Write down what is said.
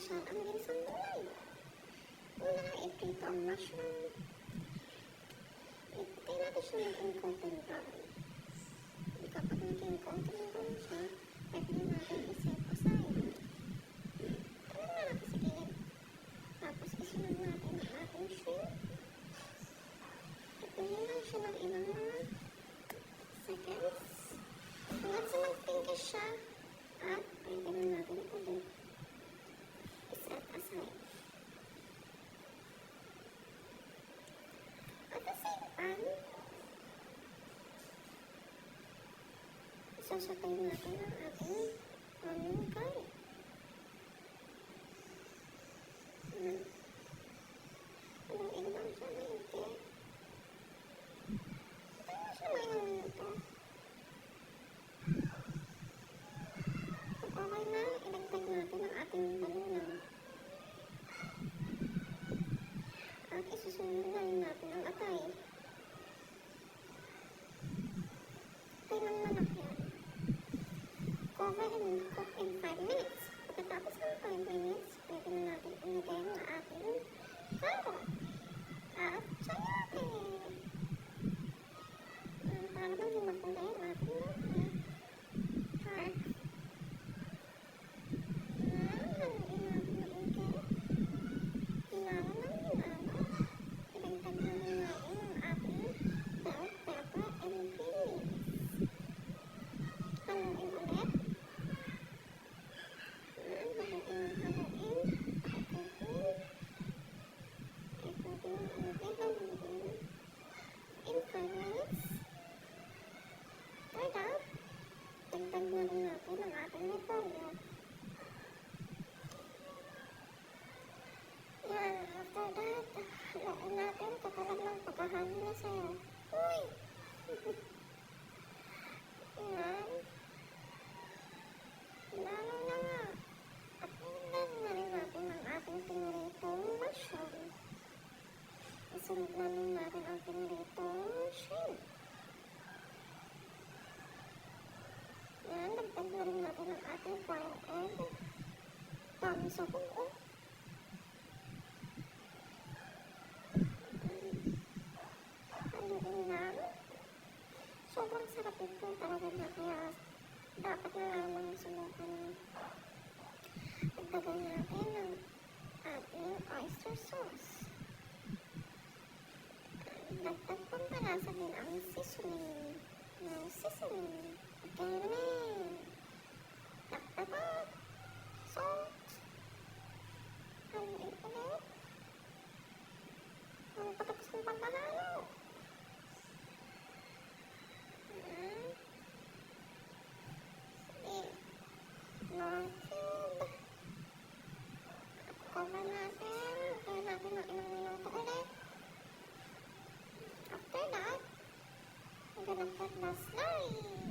siya ang ginsang gulay. Una nga, i-prito ang mushroom. Itay natin siya ng konting brown. Kapag naging konting brown siya, pwede na natin i-set aside. Tagal na natin sa gilid. Tapos isunod natin ang ating shrimp. Ituhin lang siya ng ilang mga seconds. Hanggang sa mag-pinkish siya. At pwede na natin ulit i-set aside. At the same time, sasatayin natin ang ating onion garlic. Haluin lang siya maigi. Ito na siya may ng minuto. Pag okay na, ilagtag natin ang ating balunan. At isusunod na rin natin ang atay. Atay ng manok yan. Cover and cook in 5 minutes. Pagkatapos ng 5 minutes, pwede na natin umigay ang ating carrot at sayote. Para bang hindi makulay ang ating heart. Haluin natin maigi. Hinawa ng hinawa. Ilagtag naman natin ang ating bell pepper and green leaves. Haluin ulit. Haluin. Ikutin. In 5 minutes. Right out. Dagdag na rin natin ang ating repolyo. Yan. After that, haluin natin katulad ng pagkahalo na sa'yo. Uy! Yan. Lalo na nga. At ilagay na rin natin ang ating piniritong mushroom. Isunod na rin natin ang piniritong shrimp. Yan, dagdag na rin natin ang ating boiled egg. Dami sa buo. Haluin lang. Sobrang sarap ito talaga na kaya dapat na lamang subukan. Dagdagan natin ang ating oyster sauce. Dagdag pampalasa din ang seasoning. Ng seasoning. Again. Dagdag salt. Haluin ulit. Ang patapos ng pampahalo. Nor cube. Cover natin. Kaya natin ng ilang minuto ulit. After that, I'm gonna put the slurry.